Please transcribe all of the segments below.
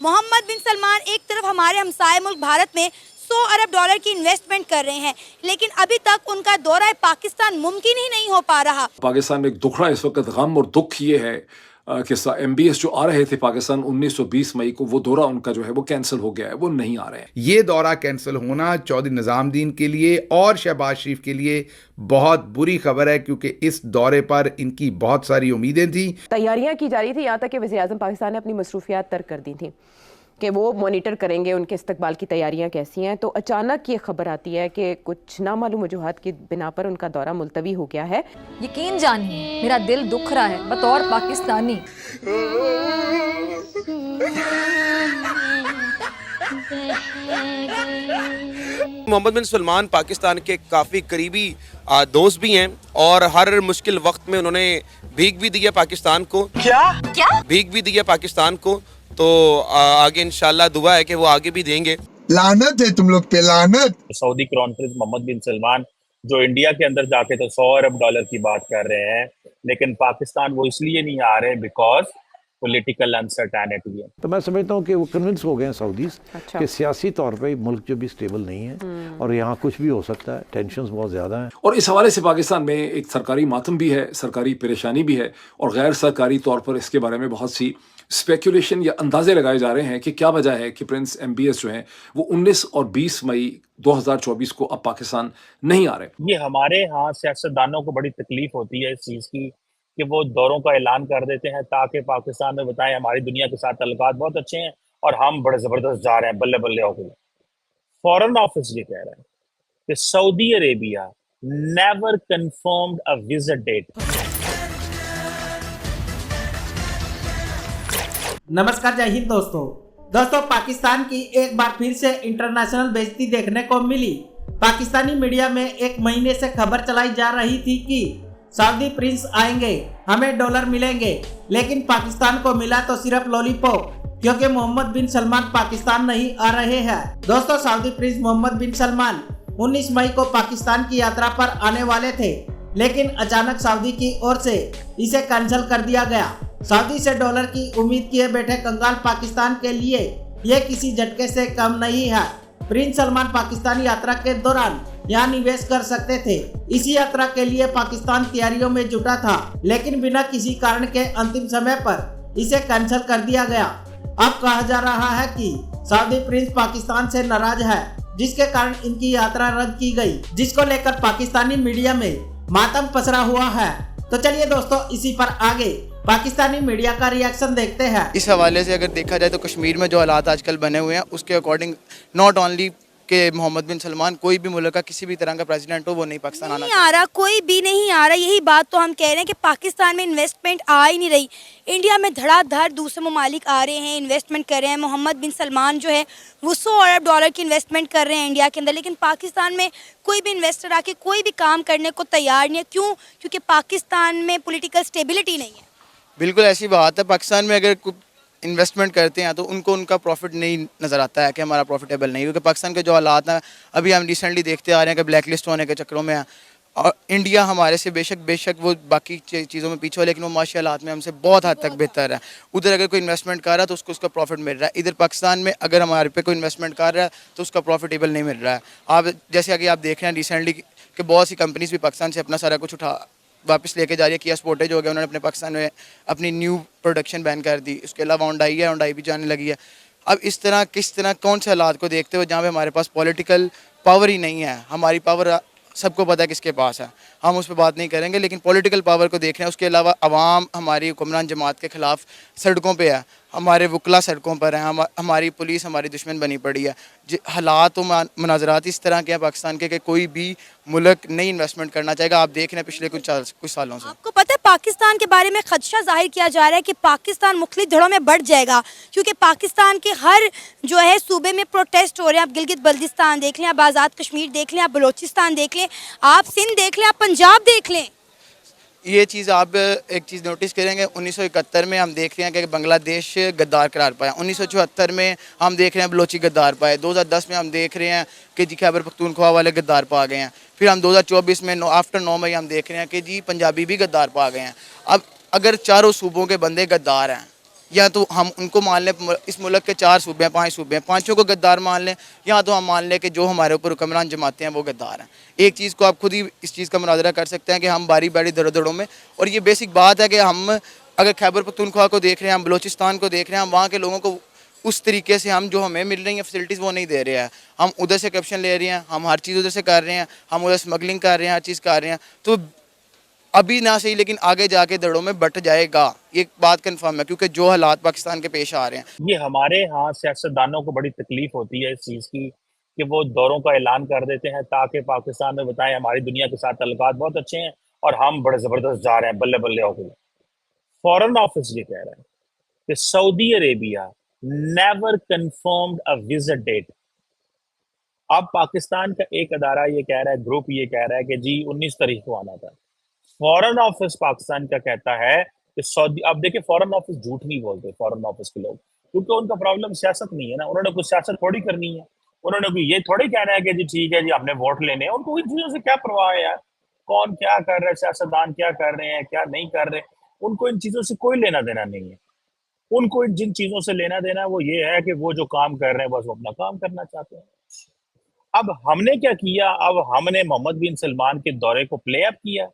Mohammad bin Salman एक तरफ हमारे हमसाए मुल्क भारत में 100 अरब डॉलर की इन्वेस्टमेंट कर रहे हैं, लेकिन अभी तक उनका दौरा पाकिस्तान मुमकिन ही नहीं हो पा रहा। पाकिस्तान में एक दुखड़ा इस वक्त गम और दुख ये है कि MBS जो आ रहे थे पाकिस्तान 19-20 मई को, वो दौरा उनका जो है वो कैंसिल हो गया है, वो नहीं आ रहे हैं। ये दौरा कैंसिल होना चौधरी निजामुद्दीन के लिए और शहबाज शरीफ के लिए बहुत बुरी खबर है, क्योंकि इस दौरे पर इनकी बहुत सारी उम्मीदें थी। तैयारियां की जा रही थी, यहाँ तक कि वज़ीर-ए-आज़म पाकिस्तान ने अपनी मसरूफियात तर्क कर दी थी कि वो मॉनिटर करेंगे उनके इस्तकबाल की तैयारियां कैसी हैं। तो अचानक ये खबर आती है कि कुछ नामालूम वजूहात की बिना पर उनका दौरा मुलतवी हो गया है। यकीन जानिए मेरा दिल दुख रहा है बतौर पाकिस्तानी। मोहम्मद बिन सलमान पाकिस्तान के काफ़ी करीबी दोस्त भी हैं और हर मुश्किल वक्त में उन्होंने भीख भी दी है पाकिस्तान को। क्या भीख भी दी है पाकिस्तान को, तो आगे इंशाल्लाह दुआ है कि वो आगे भी देंगे। लानत है तुम लोग पे, लानत। Saudi crown Prince Mohammad bin Salman जो इंडिया के अंदर जाके तो 100 अरब डॉलर की बात कर रहे हैं, लेकिन पाकिस्तान वो इसलिए नहीं आ रहे बिकॉज पॉलिटिकल अनसर्टेनिटी है। तो मैं समझता हूँ कि वो कन्विंस हो गए हैं सऊदीज कि सियासी तौर पे मुल्क जो भी स्टेबल नहीं है और यहाँ कुछ भी हो सकता है, टेंशन्स बहुत ज़्यादा हैं। और इस हवाले से पाकिस्तान में एक सरकारी मातम भी है, सरकारी परेशानी भी है, और गैर सरकारी तौर पर इसके बारे में बहुत सी स्पेकुलेशन या अंदाजे लगाए जा रहे हैं कि क्या वजह है कि प्रिंस MBS जो हैं वो 19 और 20 मई 2024 को अब पाकिस्तान नहीं आ रहे। ये हमारे यहाँ सियासतदानों को बड़ी तकलीफ होती है इस चीज़ की कि वो दौरों का ऐलान कर देते हैं ताकि पाकिस्तान में बताएं हमारी दुनिया के साथ ताल्लुकात बहुत अच्छे हैं और हम बड़े ज़बरदस्त जा रहे हैं, बल्ले बल्ले हो गए। फॉरेन ऑफिस ये कह रहा है कि Saudi Arabia never confirmed a visit date. नमस्कार, जय हिंद दोस्तों, पाकिस्तान की एक बार फिर से इंटरनेशनल बेइज्जती देखने को मिली। पाकिस्तानी मीडिया में एक महीने से खबर चलाई जा रही थी कि सऊदी प्रिंस आएंगे, हमें डॉलर मिलेंगे, लेकिन पाकिस्तान को मिला तो सिर्फ लॉलीपॉप, क्योंकि मोहम्मद बिन सलमान पाकिस्तान नहीं आ रहे हैं। दोस्तों, Saudi Prince Mohammad bin Salman 19 मई को पाकिस्तान की यात्रा पर आने वाले थे, लेकिन अचानक सऊदी की ओर से इसे कैंसिल कर दिया गया। सऊदी से डॉलर की उम्मीद किए बैठे कंगाल पाकिस्तान के लिए ये किसी झटके से कम नहीं है। प्रिंस सलमान पाकिस्तानी यात्रा के दौरान यहाँ निवेश कर सकते थे। इसी यात्रा के लिए पाकिस्तान तैयारियों में जुटा था, लेकिन बिना किसी कारण के अंतिम समय पर इसे कैंसिल कर दिया गया। अब कहा जा रहा है कि सऊदी प्रिंस पाकिस्तान से नाराज है, जिसके कारण इनकी यात्रा रद्द की गई, जिसको लेकर पाकिस्तानी मीडिया में मातम पसरा हुआ है। तो चलिए दोस्तों, इसी पर आगे पाकिस्तानी मीडिया का रिएक्शन देखते हैं। इस हवाले से अगर देखा जाए तो कश्मीर में जो हालात आजकल बने हुए हैं उसके अकॉर्डिंग नॉट ओनली कि मोहम्मद बिन सलमान, कोई भी मुल्क का किसी भी तरह का प्रेसिडेंट हो वो नहीं पाकिस्तान आना आ रहा, कोई भी नहीं आ रहा। यही बात तो हम कह रहे हैं कि पाकिस्तान में इन्वेस्टमेंट आ ही नहीं रही। इंडिया में धड़ाधड़ दूसरे ममालिक आ रहे हैं, इन्वेस्टमेंट कर रहे हैं। मोहम्मद बिन सलमान जो है वो 100 अरब डॉलर की इन्वेस्टमेंट कर रहे हैं इंडिया के अंदर, लेकिन पाकिस्तान में कोई भी इन्वेस्टर आके कोई भी काम करने को तैयार नहीं है। क्यों? क्योंकि पाकिस्तान में पोलिटिकल स्टेबिलिटी नहीं है। बिल्कुल ऐसी बात है। पाकिस्तान में अगर इन्वेस्टमेंट करते हैं तो उनको उनका प्रॉफिट नहीं नज़र आता है कि हमारा प्रॉफिटेबल नहीं, क्योंकि पाकिस्तान के जो हालात हैं अभी हम रिसेंटली देखते आ रहे हैं कि ब्लैक लिस्ट होने के चक्करों में है। और इंडिया हमारे से बेशक वो बाकी चीज़ों में पीछे हो, लेकिन वो माशी हालात में हमसे बहुत हद तक बेहतर है। उधर अगर कोई इन्वेस्टमेंट कर रहा है तो उसको उसका प्रॉफिट मिल रहा है। इधर पाकिस्तान में अगर हमारे पे कोई इन्वेस्टमेंट कर रहा है तो उसका प्रॉफिटेबल नहीं मिल रहा है। आप जैसे कि आप देख रहे हैं रिसेंटली कि बहुत सी कंपनीज भी पाकिस्तान से अपना सारा कुछ वापस लेके जा रही है। किया स्पोर्टेज हो गया, उन्होंने अपने पाकिस्तान में अपनी न्यू प्रोडक्शन बैन कर दी। उसके अलावा होंडाई भी जाने लगी है। अब इस तरह किस तरह कौन से हालात को देखते हुए जहाँ पे हमारे पास पॉलिटिकल पावर ही नहीं है, हमारी पावर सबको पता है किसके पास है, हम उस पर बात नहीं करेंगे, लेकिन पॉलिटिकल पावर को देख रहे हैं। उसके अलावा अवाम हमारी हुक्मरान जमात के ख़िलाफ़ सड़कों पे है, हमारे वकला सड़कों पर हैं, हमारी पुलिस हमारी दुश्मन बनी पड़ी है। हालात और मनाजरात इस तरह के हैं पाकिस्तान के कि कोई भी मुल्क नहीं इन्वेस्टमेंट करना चाहेगा। आप देख रहे हैं पिछले कुछ सालों से। आपको पता है पाकिस्तान के बारे में खदशा जाहिर किया जा रहा है कि पाकिस्तान मुख्तलिफ धड़ों में बढ़ जाएगा, क्योंकि पाकिस्तान के हर जो है सूबे में प्रोटेस्ट हो रहे हैं। आप गिलगित बल्दिस्तान देख लें, आप आज़ाद कश्मीर देख लें, आप बलोचिस्तान देख लें, आप सिंध देख लें, आप पंजाब देख लें। ये चीज़ आप एक चीज़ नोटिस करेंगे, 1971 में हम देख रहे हैं कि बांग्लादेश गद्दार करार पाया, 1974 में हम देख रहे हैं बलोची गद्दार पाए, 2010 में हम देख रहे हैं कि जी खैबर पख्तूनख्वा वाले गद्दार पा गए हैं, फिर हम 2024 में आफ्टर 9 मई हम देख रहे हैं कि जी पंजाबी भी गद्दार पा गए हैं। अब अगर चारों सूबों के बंदे गद्दार हैं या तो हम उनको मान लें, इस मुल्क के 4 सूबे हैं, 5 सूबे हैं, पांचों को गद्दार मान लें, या तो हम मान लें कि जो हमारे ऊपर हुक्मरान जमाते हैं वो गद्दार हैं। एक चीज़ को आप खुद ही इस चीज़ का मुनाजरा कर सकते हैं कि हम बारी बारी दरों में, और ये बेसिक बात है कि हम अगर खैबर पख्तूनख्वा को देख रहे हैं, हम बलोचिस्तान को देख रहे हैं, हम वहाँ के लोगों को उस तरीके से हम जो हमें मिल रही हैं फैसिलिटीज़ वो नहीं दे रहे हैं। हम उधर से करप्शन ले रहे हैं, हम हर चीज़ उधर से कर रहे हैं, हम उधर स्मगलिंग कर रहे हैं, हर चीज़ कर रहे हैं। तो अभी ना सही लेकिन आगे जाके दड़ों में बट जाएगा, ये बात कंफर्म है, क्योंकि जो हालात पाकिस्तान के पेश आ रहे हैं। ये हमारे यहाँ सियासतदानों को बड़ी तकलीफ होती है इस चीज़ की कि वो दौरों का ऐलान कर देते हैं ताकि पाकिस्तान में बताएं हमारी दुनिया के साथ ताल्लुकात बहुत अच्छे हैं और हम बड़े ज़बरदस्त जा रहे हैं, बल्ले बल्ले हो गए। फॉरेन ऑफिस ये कह रहा है कि Saudi Arabia never confirmed a visit date. अब पाकिस्तान का एक अदारा ये कह रहा है, ग्रुप ये कह रहा है कि जी 19 तारीख को आना था। फॉरेन ऑफिस पाकिस्तान का कहता है कि सऊदी, अब देखिए फॉरेन ऑफिस झूठ नहीं बोलते फॉरेन ऑफिस के लोग, क्योंकि उनका प्रॉब्लम सियासत नहीं है ना, उन्होंने कुछ सियासत थोड़ी करनी है, उन्होंने कोई ये थोड़ी कहना है कि जी ठीक है जी हमने वोट लेने हैं। उनको इन चीजों से क्या परवाह है यार, कौन क्या कर रहा है, सियासतदान क्या कर रहे हैं क्या नहीं कर रहे, उनको इन चीजों से कोई लेना देना नहीं है। उनको जिन चीजों से लेना देना है वो ये है कि वो जो काम कर रहे हैं बस वो अपना काम करना चाहते हैं। अब हमने क्या किया, अब हमने मोहम्मद बिन सलमान के दौरे को प्ले अप किया,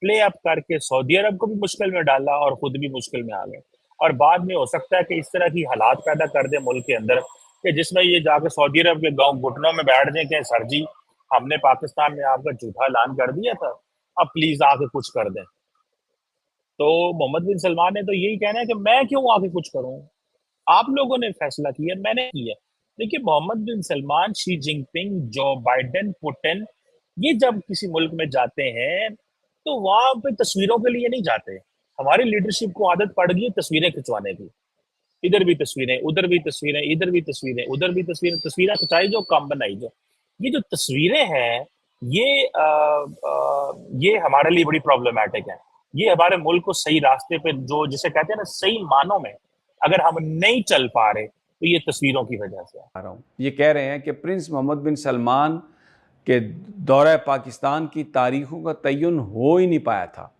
प्ले अप करके सऊदी अरब को भी मुश्किल में डाला और खुद भी मुश्किल में आ गए। और बाद में हो सकता है कि इस तरह की हालात पैदा कर दे मुल्क के अंदर कि जिसमें ये जाके सऊदी अरब के गांव घुटनों में बैठ जाए कि सर जी हमने पाकिस्तान में आपका झूठा ऐलान कर दिया था, अब प्लीज आके कुछ कर दें। तो मोहम्मद बिन सलमान ने तो यही कहना है कि मैं क्यों आके कुछ करूं, आप लोगों ने फैसला किया, मैंने किया। देखिए Mohammed bin Salman, Xi Jinping, Joe Biden, Putin, ये जब किसी मुल्क में जाते हैं तो वहां पे तस्वीरों के लिए नहीं जाते। हमारी लीडरशिप को आदत पड़ गई है तस्वीरें खिंचवाने की, इधर भी तस्वीरें, उधर भी तस्वीरें, इधर भी तस्वीरें, उधर भी तस्वीरें, तस्वीरें खिंचाई जो कम बनाई जो। ये जो तस्वीरें हैं ये हमारे लिए बड़ी प्रॉब्लमैटिक है। ये हमारे मुल्क को सही रास्ते पे, जो जिसे कहते हैं ना सही मानों में अगर हम नहीं चल पा रहे तो ये तस्वीरों की वजह से आ रहा हूँ। ये कह रहे हैं कि प्रिंस मोहम्मद बिन सलमान के दौरे पाकिस्तान की तारीखों का तयन हो ही नहीं पाया था,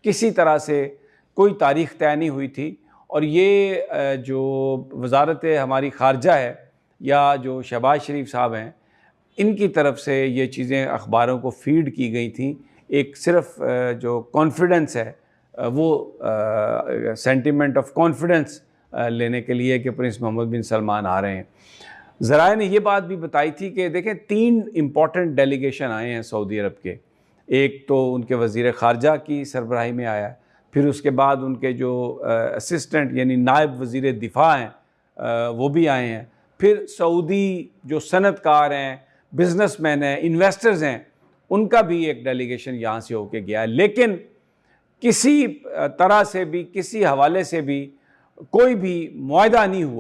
किसी तरह से कोई तारीख तय नहीं हुई थी। और ये जो वजारत हमारी खारजा है या जो शहबाज शरीफ साहब हैं, इनकी तरफ से ये चीज़ें अखबारों को फीड की गई थी। एक सिर्फ जो कॉन्फिडेंस है वो सेंटिमेंट ऑफ कॉन्फिडेंस लेने के लिए कि प्रिंस मोहम्मद बिन सलमान आ रहे हैं। ज़राए ने ये बात भी बताई थी कि देखें 3 इम्पॉर्टेंट डेलीगेशन आए हैं सऊदी अरब के। एक तो उनके वज़ीर ख़ारजा की सरबराही में आया, फिर उसके बाद उनके जो असिस्टेंट यानी नायब वज़ीर दिफ़ा हैं वो भी आए हैं, फिर सऊदी जो सनतकार हैं, बिजनेसमैन हैं, इन्वेस्टर्स हैं, उनका भी एक डेलीगेशन यहाँ से होके गया है। लेकिन किसी तरह से भी, किसी हवाले से भी कोई भी मुआहदा नहीं हुआ